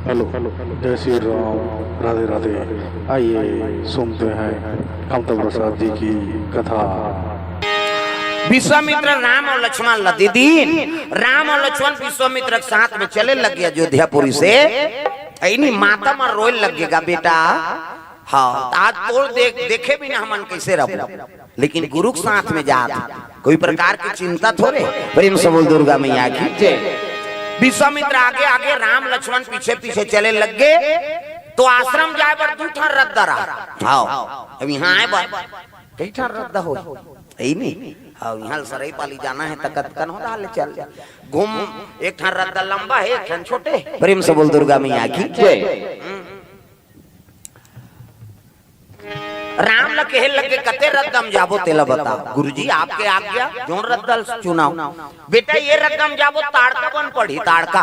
Hello, जय श्री राम, राधे राधे। आइए सुनते हैं कामता प्रसाद जी की कथा। विश्वामित्र राम और लक्ष्मण लदीदीन राम और लक्ष्मण विश्वामित्र के साथ में चले लगे अयोध्यापुरी से। इन्हीं माता में रोए लगेगा बेटा। हाँ आज तोड़ देखे भी ना हमन कैसे रहो, लेकिन गुरु के साथ में जात कोई प्रकार की चिंता थोड़े। प्रेम से बोल दुर्गा मैया की जय। विश्वामित्र आगे आगे राम लक्ष्मण पीछे पीछे चले लग गए। तो आश्रम जाए पर दू ठन रद्दा रहा। हाँ अब यहाँ आए बार कई ठन रद्दा हो नहीं। हाँ यहाँ सराई पाली जाना है तकत कन हो रहा ले चल घूम। एक ठन रद्दा लंबा है एक ठन छोटे। प्रेम से बोल दुर्गा मैया की जय। राम लगे लगे कते रद्दम जाबो तेला बताओ। गुरुजी आपके आज्ञा जोन रद्दल चुनाव। बेटा ये रद्दम जाबो ताड़का बन पड़ी ताड़का।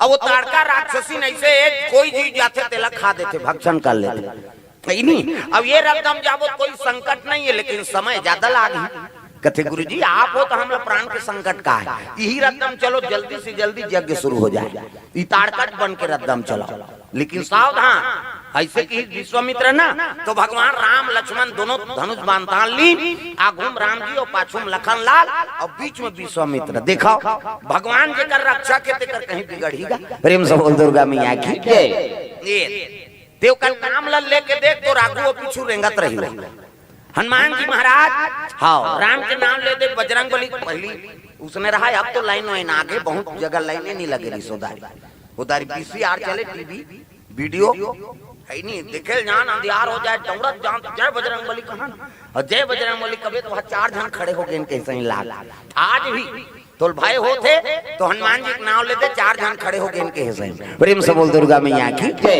अब वो ताड़का राक्षसी नहीं से कोई जी जाते तेला खा देते भक्षण कर लेते नहीं। अब ये रद्दम जाबो कोई संकट नहीं है, लेकिन समय ज्यादा लागी। कथे गुरुजी आप हो तो हम लोग प्राण के संकट का है, यही रद्दम चलो जल्दी से जल्दी यज्ञ शुरू हो जाए। ये ताड़का बन के रद्दम चलो, लेकिन सावधान ऐसे कि विश्वामित्र ना तो भगवान राम लक्ष्मण दोनों धनुष बांध ली। आगुम राम जी और पाछुम लखन लाल और बीच में विश्वामित्र। देखो भगवान जेकर रक्षा के तेकर कहीं बिगड़ेगा। प्रेम से बोल दुर्गा मैया की जय। देव का नाम लेके देख तो राघु पीछू रेंगत रही। हनुमान जी महाराज हाँ राम के नाम ले दे बजरंग बली पहली उसने रहा। अब तो लाइन वाइन आगे बहुत जगह लाइनें नहीं लगे रही। उदारी पीसीआर चले टीवी वीडियो है नहीं देखे जान अंधियार हो जाए दौड़त जान जय बजरंग बली कहां और जय बजरंग बली कभी तो वहां 4 जन खड़े हो गए कैसे ही लाल। आज भी तो भाई होते तो हनुमान जी के नाम लेते 4 जन खड़े हो गए इनके हिस्से। प्रेम से बोल दुर्गा मैया की जय।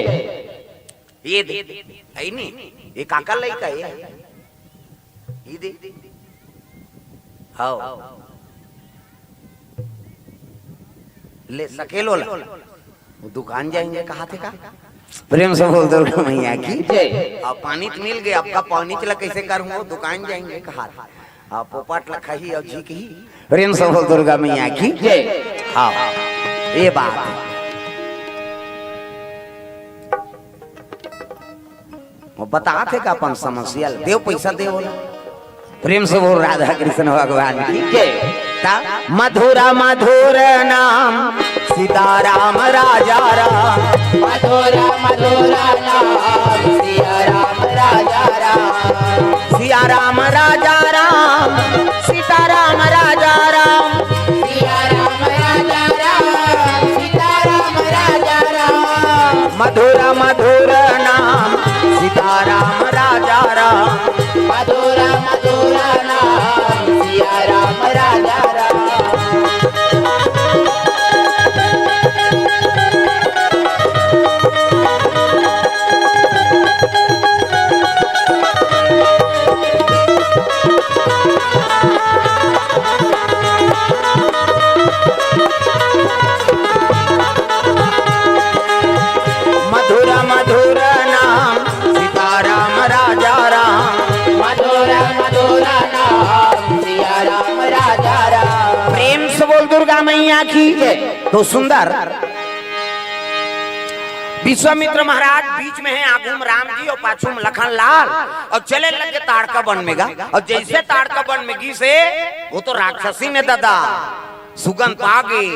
ये दे है नहीं ये काका लइका ये दे हां ले सकेलो ला दुकान जाएंगे कहा थे का। प्रेम से बोल दुर्गा मैया की जय। अब पानी तो मिल गया आपका पानी चला कैसे करूंगा दुकान जाएंगे कहा आप पोपट लखा ही और जी की। प्रेम से बोल दुर्गा मैया की जय। हाँ ये बात वो बता थे का अपन समस्या देव पैसा दे बोला। प्रेम से बोल राधा कृष्ण भगवान की जय। मधुरा मधुर नाम सीताराम राजा राम। मधुरा मधुरा नाम सिया राम राजा राम। सिया राम राजा राम सीताराम राजा राम। सिया राम राजा राम सीताराम राजा राम। मधुरा मधुर नाम सीताराम राजा राम। मधुरा मधुरा नाम सिया राम राजा राम। मधुरा मधुर नाम सीताराम राजा राम। मधुरा मधुरा नाम सिया राम राजा राम। प्रेम से बोल दुर्गा मैया की जय। तो सुंदर विश्वामित्र महाराज बीच में है आगुम राम जी और पाछुम लखन लाल और चले लगे ताड़का वन में गा। और जैसे ताड़का वन में गी से वो तो राक्षसी ने दादा सुगंध आ गई।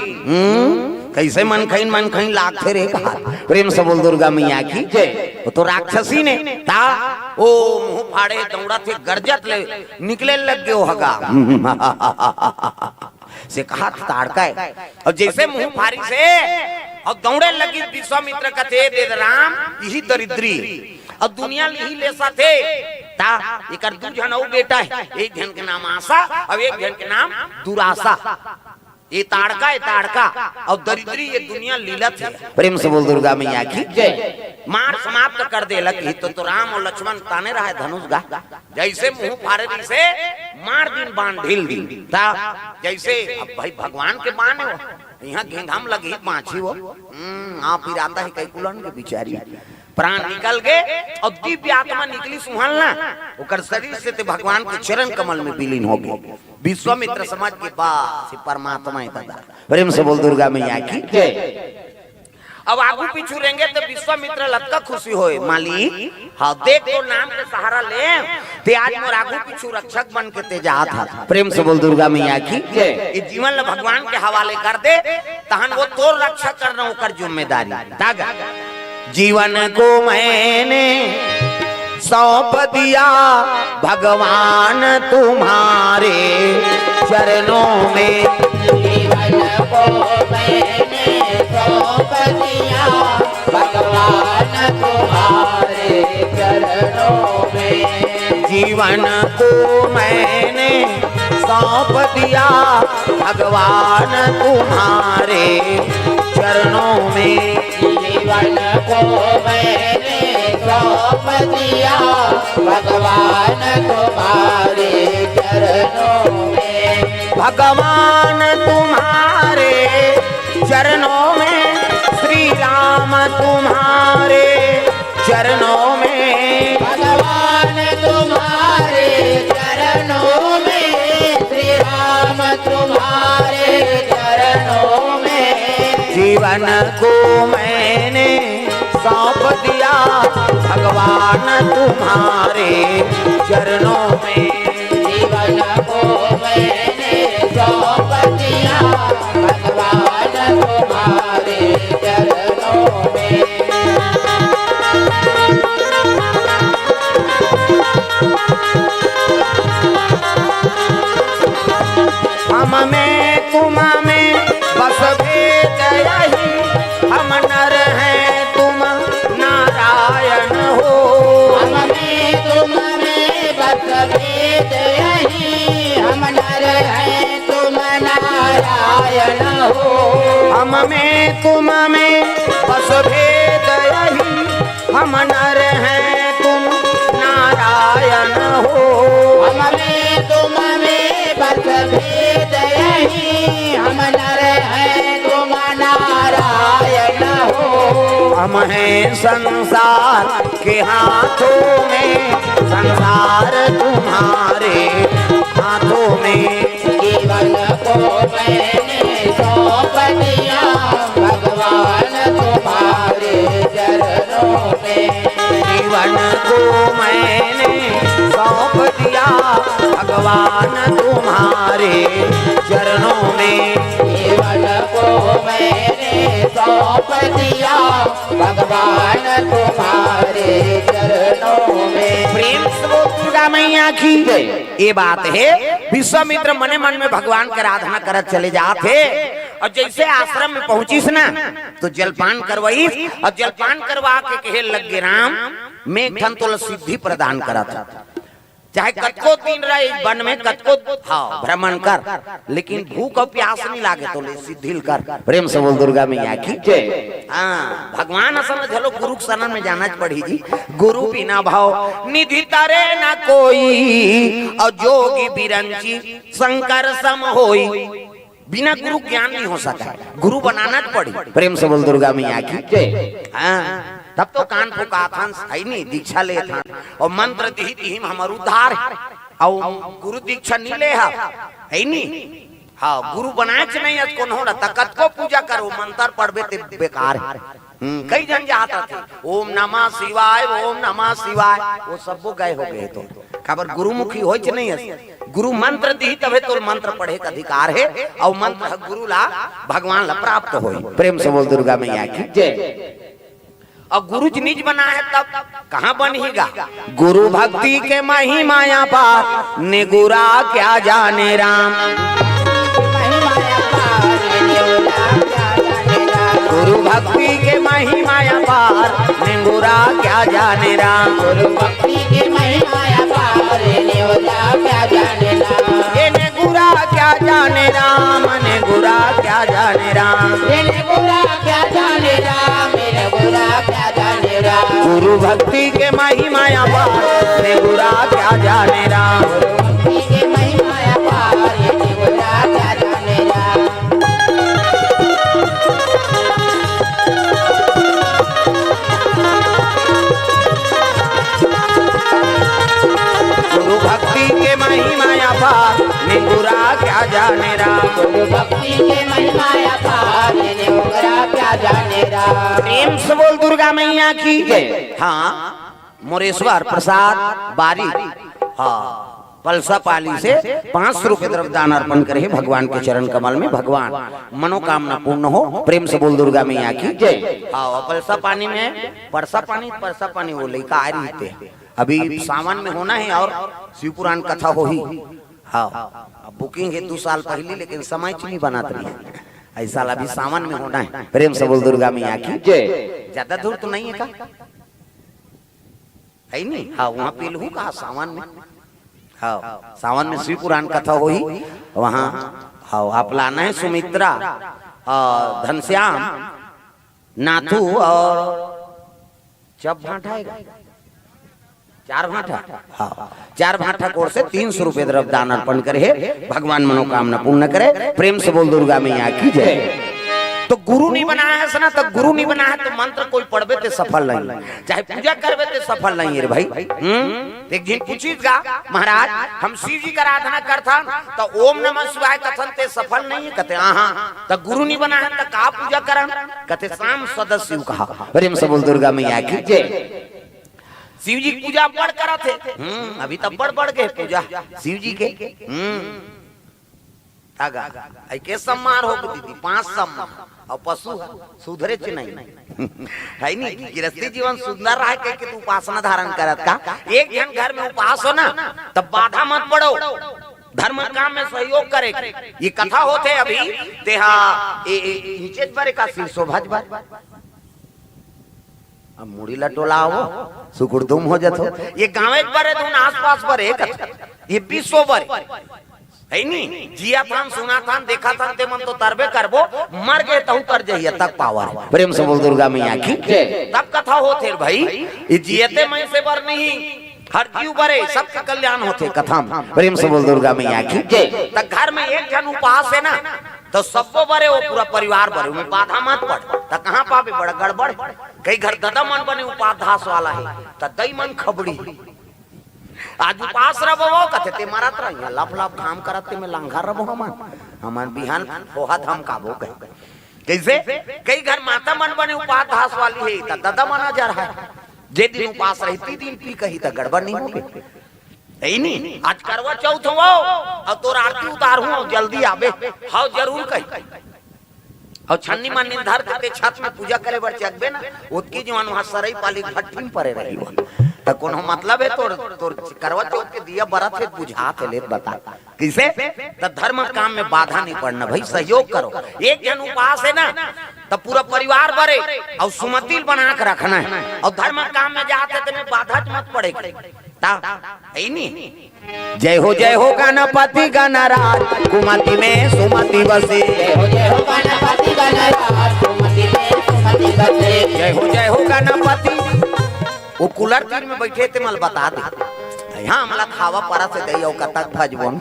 कैसे मन खइन लागते रे कहा। प्रेम से बोल दुर्गा मैया की जय। वो तो राक्षसी ने ता ओ मुंह फाड़े दौड़ा थे गरजत ले निकले लग गए हगा से कहा ताड़का है। और जैसे मुंह फाड़ी से और दौड़े लगी विश्वामित्र का थे दे राम यही दरिद्री और दुनिया यही ले सा थे ता एकर 2 जन और बेटा है। एक जन के नाम आशा और एक जन के नाम दुराशा। ये ताड़का और दरिद्री ये दुनिया लीलत है। प्रेम से बोल दुर्गा मैया की जय। मार समाप्त कर दे लगी तो राम और लक्ष्मण ताने रहे धनुष गा। जैसे मुंह फाड़े से मार दिन बाण ढील दी था। जैसे अब भाई भगवान के बाण है यहाँ घेंघाम लगी पांची वो आप फिर आता है कई कुलन के बिचारी प्राण निकल गए और दिव्य आत्मा निकली सुहालना ओकर शरीर से ते भगवान के चरण कमल में विलीन हो गए। विश्वामित्र समाज के पास परमात्मा है दादा। प्रेम से बोल दुर्गा मैया की जय। अब आगू पीछू रहेंगे तो विश्वामित्र लटका खुशी होए मालिक। हाँ देख तो नाम के सहारा ले ते आज मोर आगू पीछू रक्षक बन के ते जात था। प्रेम से बोल दुर्गा मैया की ये जीवन ल भगवान के हवाले कर दे तहन वो तोर रक्षा करना ओकर जिम्मेदारी दागा। जीवन को मैंने सौंप दिया भगवान तुम्हारे चरणों में। जीवन को मैंने सौंप दिया भगवान तुम्हारे चरणों में। जीवन को मैंने सौंप दिया भगवान तुम्हारे चरणों में। जीवन को मैंने सौंप दिया भगवान तुम्हारे चरणों में। भगवान तुम्हारे चरणों में श्री राम तुम्हारे चरणों में। भगवान तुम्हारे चरणों में श्री राम तुम्हारे चरणों में। जीवन को मैंने सौंप दिया भगवान तुम्हारे चरणों में। जीवन को मैंने सौंप दिया भगवान तुम्हारे चरणों में। हम में तुम में बस भेद यही हम नर हैं तुम नारायण हो। हम में तुम में बस भेद यही हम नर हैं तुम नारायण हो। हम में तुम में बस भेद यही हम नर हैं तुम नारायण हो। हम में तुम में बस भेद यही हम नर हैं तुम नारायण हो। हम हैं संसार के हाथों में संसार तुम्हारे हाथों में। जीवन को मैंने सौंप दिया भगवान तुम्हारे चरणों में। जीवन को मैंने सौंप दिया भगवान तुम्हारे चरणों में। जीवन को मैंने सौंप दिया भगवान तुम्हारे चरणों में। प्रेम से वो दुर्गा मैया की ये बात है। विश्वामित्र मने मन में भगवान की आराधना करत चले जाते और जैसे आश्रम में पहुंचीस ना तो जलपान करवाई और जलपान करवा के कहे लग गे राम मैं ठन तो सिद्धि प्रदान करा था। चाहे कतको दिन रहे वन में कतको हाँ भ्रमण कर लेकिन भूख और प्यास नहीं लागे तो ले सिद्धि कर। प्रेम से बोल दुर्गा मैया की जय। हाँ भगवान असल चलो गुरु शरण में जाना पड़ी जी। गुरु बिना भाव निधि तरे न कोई और जोगी बिरंची शंकर सम होई। बिना गुरु ज्ञान नहीं हो सकता गुरु बनाना पड़ी। प्रेम से बोल दुर्गा मैया की जय। हाँ तब तो कान फूका था है नहीं दीक्षा ले था और मंत्र दी हमार उद्धार और गुरु दीक्षा नहीं ले है नहीं। हाँ गुरु बनाए नहीं आज कौन हो रहा कत को पूजा करो मंत्र पढ़बे ते बेकार है। कई जन जाता थे ओम नमः शिवाय ओम नमः शिवाय वो सबको गए हो गए तो खबर गुरुमुखी हो नहीं है। गुरु मंत्र दी तबे तो मंत्र पढ़े का अधिकार है और मंत्र गुरु ला भगवान ला प्राप्त हो। प्रेम से बोल दुर्गा मैया की जय। और गुरु जी निज बना है तब कहाँ बनेगा। गुरु भक्ति के महिमाया पार निगुरा क्या जाने राम। गुरु भक्ति के महिमाया पार निगुरा क्या जाने राम। गुरु भक्ति के महिमाया पार निगुरा क्या जाने राम। ये निगुरा क्या जाने राम निगुरा क्या जाने राम। ये निगुरा क्या जाने राम निगुरा क्या जाने राम। गुरु भक्ति के महिमाया पार निगुरा क्या जाने राम। गुरु भक्ति के महिमाया पार निगुरा क्या जाने राम। गुरु भक्ति के महिमाया पार निगुरा क्या जाने राम। गुरु भक्ति के महिमा अपार जिन्हें ओकरा क्या जाने राम। प्रेम से बोल दुर्गा मैया की जय। हाँ मोरेश्वर प्रसाद बारी हाँ पलसा पाली से 500 रुपए द्रव्य दान अर्पण करे भगवान के चरण कमल में। भगवान मनोकामना पूर्ण हो। प्रेम से बोल दुर्गा मैया की जय। हाँ पलसा पानी में परसा पानी वो लेकर आ रही थे। अभी सावन में होना है और शिव पुराण कथा हो ही। हाँ बुकिंग है 2 साल पहले लेकिन समय नहीं बनाते रही ऐसा अभी सावन में होना है। प्रेम से बोल दुर्गा मैया की जय। ज्यादा दूर तो नहीं है का है नहीं। हाँ वहाँ पेलहू कहा सावन में। हाँ सावन में शिव पुराण कथा हो ही वहाँ। हाँ आप लाना है सुमित्रा घनश्याम नाथू और चप भाटा है 4 भाटा। हाँ 4 भाटा कोर से 300 रुपए द्रव्य दान अर्पण करे भगवान मनोकामना पूर्ण करे। प्रेम से बोल दुर्गा मैया की जय। तो गुरु नहीं बना है सना तो गुरु नहीं बना है तो मंत्र कोई पढ़बे ते सफल नहीं चाहे पूजा करबे ते सफल नहीं है रे भाई। एक दिन पूछीगा महाराज हम शिव जी का आराधना करता तो ओम नमः शिवाय कथन ते सफल नहीं है कहते हाँ तो गुरु नहीं बना है तो का पूजा करा कहते शाम सदस्य कहा। प्रेम से बोल दुर्गा मैया की जय। शिव जी पूजा बढ़ करा थे अभी तब बढ़ गए पूजा शिव जी के। के सम्मान हो दीदी 5 सम्मान और पशु सुधरे च नहीं है नहीं। गृहस्थी जीवन सुंदर रहा है कि तू उपासना धारण करत का। एक जन घर में उपास हो ना तब बाधा मत पड़ो धर्म काम में सहयोग करे। ये कथा होते अभी तेहा नीचे बरे का शोभा अब मुड़ी लटोला हो सुकुड़दुम हो जातो। ये गाँव बरे धुन आसपास बरे ये 20 बरे है नहीं। जिया थान सुना थान देखा थान ते मन तो तरबे करबो मर गए तहु कर जइया तक पावर। प्रेम से बोल दुर्गा मैया की तब कथा होते भाई। ये जियते मैं से बर नहीं हर जीव बरे सबके कल्याण होते कथा। प्रेम से बोल दुर्गा मैया की जय। तक घर में एक जन उपास है ना तो सबको बरे वो पूरा परिवार बरे में बाधा मत पड़ तक कहाँ पावे बड़ा गड़बड़। कई घर ददा मन बने उपाध्यास वाला है तो दई मन खबड़ी आज उपास रहो कहते ते मारत रही लाभ काम करते में लंघा रहो हमार बिहान होहत हम काबो कह कैसे। कई घर माता मन बने उपाध्यास वाली है तो दादा मना जा रहा है जे दिन उपास रहती दिन पी कही तो गड़बड़ नहीं होगी है नहीं। आज करवा चौथ हो और तोर आरती उतार हूँ जल्दी आवे हाँ जरूर कही और छन्नी मन निर्धार करते छत में पूजा करे बर चकबे ना उतकी जवान वहां सरई पाली भट्टी परे रही तो कोनो मतलब है तोर करवा चौथ के दिया बरत है बुझा के ले बता किसे तो धर्म काम में बाधा नहीं पड़ना भाई सहयोग करो। एक जन उपास है ना तो पूरा परिवार बरे और सुमतिल बना के रखना है और धर्म काम में जाते तो बाधा मत पड़े जय हो गणपति गणराज कुमति में सुमति बसे। जय हो गणपति गणराज कुमति में सुमति बसे। जय हो गणपति। वो कूलर तीन में बैठे थे मल बता दे यहाँ हमला खावा परा से गई और कतक भजबोन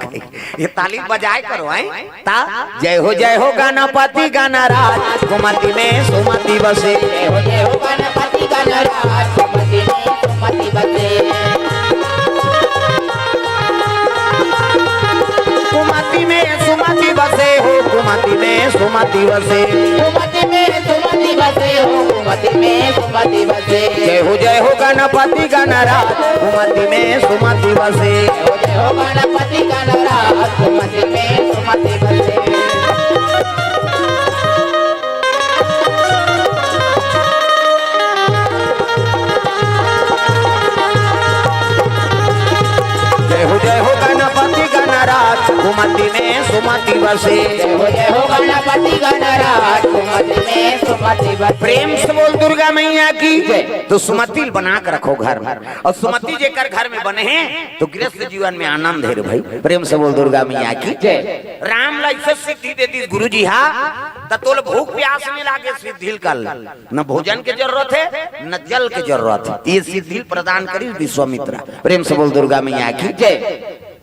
ये ताली बजाए करो हैं ता। जय हो गणपति गणराज कुमति में सुमति बसे। जय हो गणपति गणराज कुमति में सुमति बसे। कुमति में सुमति बसे हो कुमति में सुमति बसे। कुमति में सुमति बसे हो कुमति में सुमति बसे। जय हो गणपति गणराज कुमति में सुमति बसे। जय हो गणपति गणराज कुमति में सुमति बसे। जय हो गणपति गणराज कुमति में सुमति बसे। जय हो गणपति गणराज कुमति में सुमति बसे। प्रेम से बोल दुर्गा मैया की जय। तो सुमति बना के रखो घर और सुमति जेकर घर में बने हैं तो गृहस्थ जीवन में आनंद है भाई। प्रेम से बोल दुर्गा मैया की जय। राम लाइसे सिद्धि देती गुरु जी हाँ तोल भूख प्यास में लागे सिद्धि कर न भोजन की जरूरत है न जल की जरूरत है ये सिद्धि प्रदान करी विश्वामित्रा। प्रेम से बोल दुर्गा मैया की जय।